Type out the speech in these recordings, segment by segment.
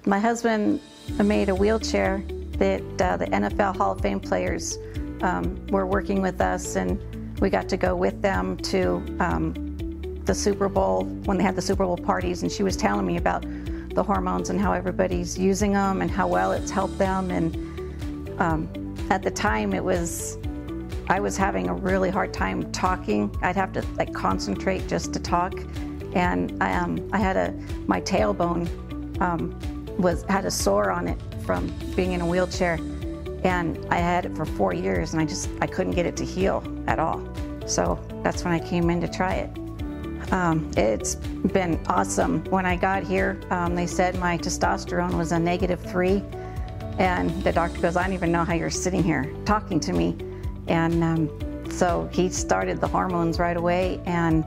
My husband made a wheelchair that the NFL Hall of Fame players were working with us, and we got to go with them to the Super Bowl when they had the Super Bowl parties, and she was telling me about the hormones and how everybody's using them and how well it's helped them. And at the time I was having a really hard time talking. I'd have to concentrate just to talk, and I had my tailbone had a sore on it from being in a wheelchair, and I had it for 4 years, and I couldn't get it to heal at all. So that's when I came in to try it. It's been awesome. When I got here, they said my testosterone was a -3, and the doctor goes, "I don't even know how you're sitting here talking to me." And so he started the hormones right away, and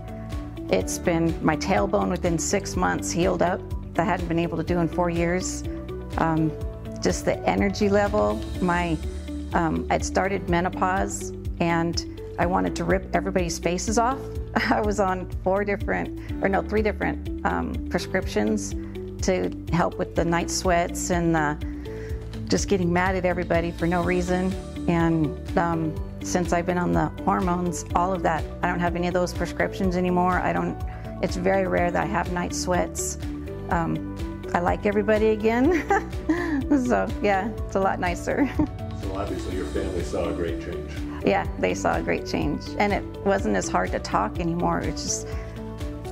it's been my tailbone within 6 months healed up. I hadn't been able to do in 4 years. Just the energy level. I'd started menopause, and I wanted to rip everybody's faces off. I was on 3 different prescriptions to help with the night sweats and just getting mad at everybody for no reason. And since I've been on the hormones, all of that, I don't have any of those prescriptions anymore. It's very rare that I have night sweats. I like everybody again. So yeah, it's a lot nicer. So obviously your family saw a great change. Yeah, they saw a great change. And it wasn't as hard to talk anymore. It's just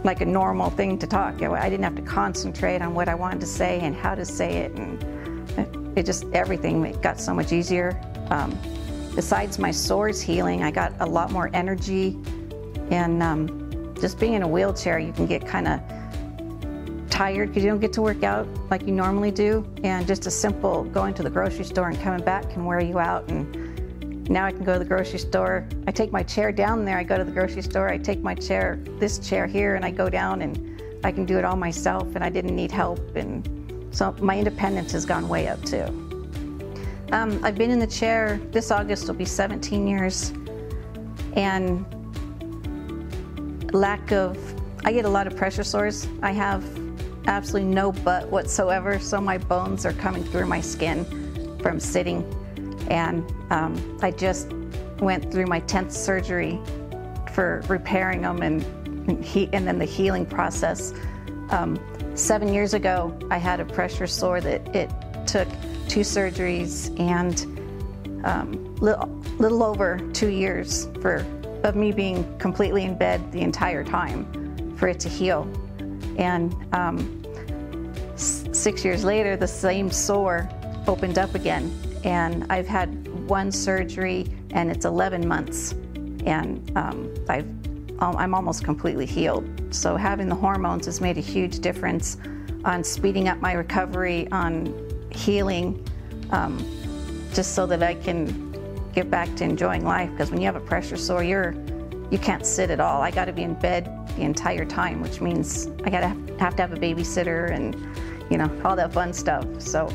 like a normal thing to talk. I didn't have to concentrate on what I wanted to say and how to say it. And everything got so much easier. Besides my sores healing, I got a lot more energy. And just being in a wheelchair, you can get kind of tired because you don't get to work out like you normally do. And just a simple going to the grocery store and coming back can wear you out. And now I can go to the grocery store. I take my chair down there, I go to the grocery store, I take my chair, this chair here, and I go down and I can do it all myself, and I didn't need help. And so my independence has gone way up too. I've been in the chair, this August will be 17 years, and I get a lot of pressure sores. I have absolutely no butt whatsoever, so my bones are coming through my skin from sitting. And I just went through my 10th surgery for repairing them and then the healing process. 7 years ago, I had a pressure sore that it took 2 surgeries and little over 2 years of me being completely in bed the entire time for it to heal. And 6 years later, the same sore opened up again. And I've had 1 surgery, and it's 11 months. And I'm almost completely healed. So having the hormones has made a huge difference on speeding up my recovery, on healing, just so that I can get back to enjoying life. Because when you have a pressure sore, you can't sit at all. I got to be in bed the entire time, which means I have to have a babysitter and all that fun stuff. So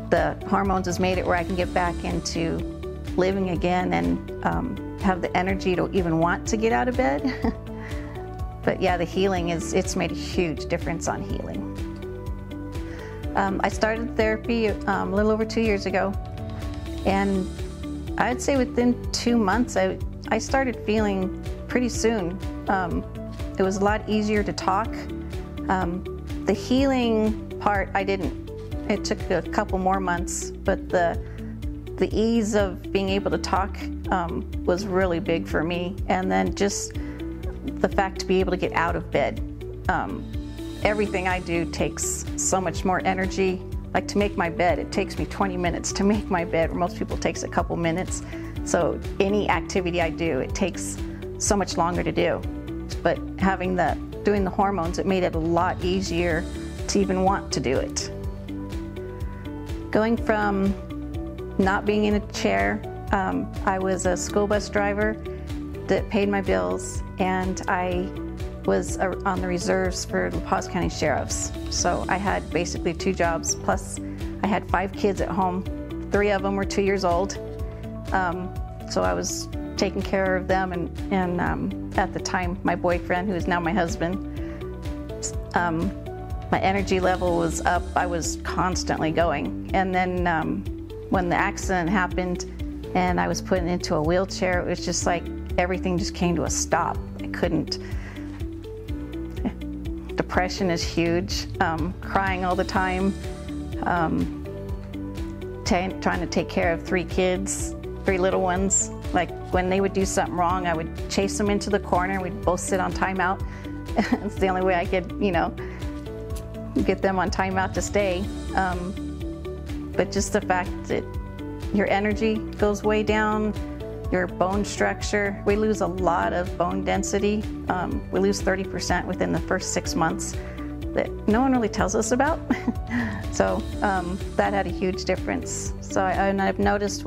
the hormones has made it where I can get back into living again and have the energy to even want to get out of bed. But yeah, the healing it's made a huge difference on healing. I started therapy a little over 2 years ago, and I'd say within 2 months I started feeling pretty soon. It was a lot easier to talk. The healing part it took a couple more months, but the ease of being able to talk was really big for me. And then just the fact to be able to get out of bed. Everything I do takes so much more energy. Like to make my bed, it takes me 20 minutes to make my bed, where most people it takes a couple minutes. So any activity I do, it takes so much longer to do. But doing the hormones, it made it a lot easier to even want to do it. Going from not being in a chair, I was a school bus driver that paid my bills, and I was on the reserves for La Paz County Sheriff's. So I had basically 2 jobs, plus I had 5 kids at home. 3 of them were 2 years old. So I was taking care of them, and at the time, my boyfriend, who is now my husband, my energy level was up. I was constantly going. And then when the accident happened and I was put into a wheelchair, it was just like everything just came to a stop. I couldn't. Depression is huge, crying all the time, trying to take care of 3 kids, 3 little ones. Like when they would do something wrong, I would chase them into the corner. We'd both sit on timeout. It's the only way I could, you know, get them on timeout to stay. But just the fact that your energy goes way down, your bone structure. We lose a lot of bone density. We lose 30% within the first 6 months that no one really tells us about. So that had a huge difference. So and I've noticed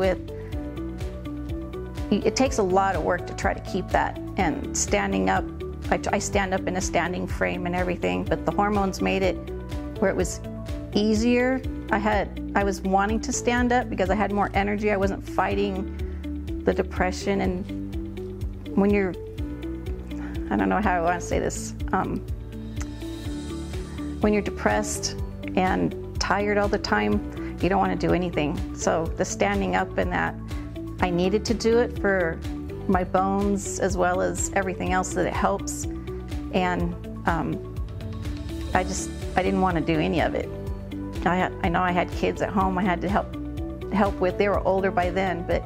it takes a lot of work to try to keep that, and standing up, I stand up in a standing frame and everything, but the hormones made it where it was easier. I was wanting to stand up because I had more energy. I wasn't fighting the depression. And when you're, I don't know how I want to say this, when you're depressed and tired all the time, you don't want to do anything. So the standing up and that, I needed to do it for my bones as well as everything else that it helps. And I didn't want to do any of it. I know I had kids at home I had to help with. They were older by then, but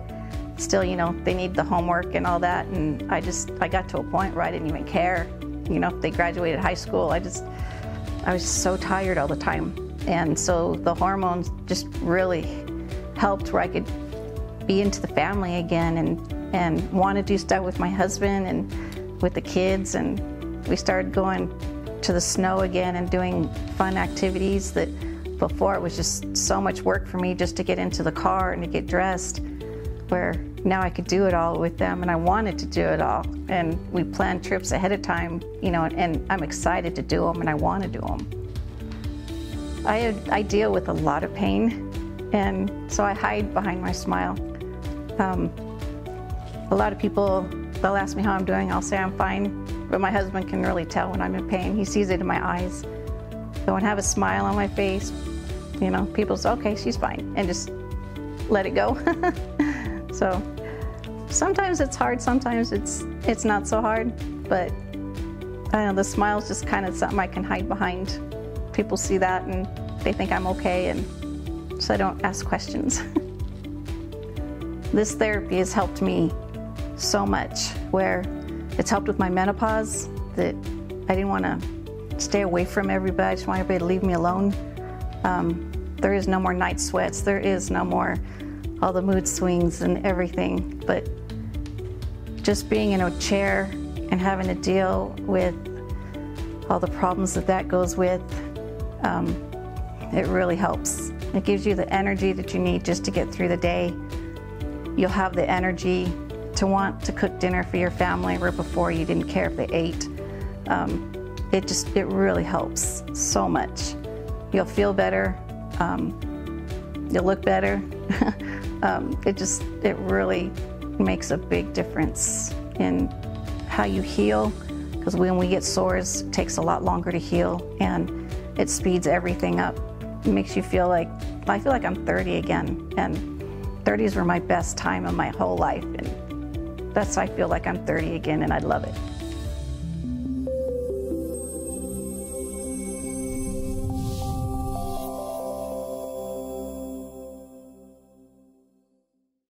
still, you know, they need the homework and all that. And I got to a point where I didn't even care. You know, if they graduated high school, I was so tired all the time. And so the hormones just really helped where I could be into the family again and want to do stuff with my husband and with the kids. And we started going to the snow again and doing fun activities that before it was just so much work for me just to get into the car and to get dressed, where now I could do it all with them, and I wanted to do it all. And we planned trips ahead of time, you know, and I'm excited to do them and I want to do them. I deal with a lot of pain, and so I hide behind my smile. A lot of people, they'll ask me how I'm doing, I'll say I'm fine, but my husband can really tell when I'm in pain. He sees it in my eyes. So when I have a smile on my face, you know, people say, okay, she's fine, and just let it go. So sometimes it's hard, sometimes it's not so hard, but I don't know, the smile's just kind of something I can hide behind. People see that and they think I'm okay, and so I don't ask questions. This therapy has helped me so much, where it's helped with my menopause, that I didn't want to stay away from everybody. I just want everybody to leave me alone. There is no more night sweats. There is no more all the mood swings and everything. But just being in a chair and having to deal with all the problems that goes with, it really helps. It gives you the energy that you need just to get through the day. You'll have the energy to want to cook dinner for your family, where before you didn't care if they ate. It really helps so much. You'll feel better. You'll look better. It really makes a big difference in how you heal, because when we get sores, it takes a lot longer to heal, and it speeds everything up. It makes you feel like, I feel like I'm 30 again, and 30s were my best time of my whole life, and I feel like I'm 30 again, and I love it.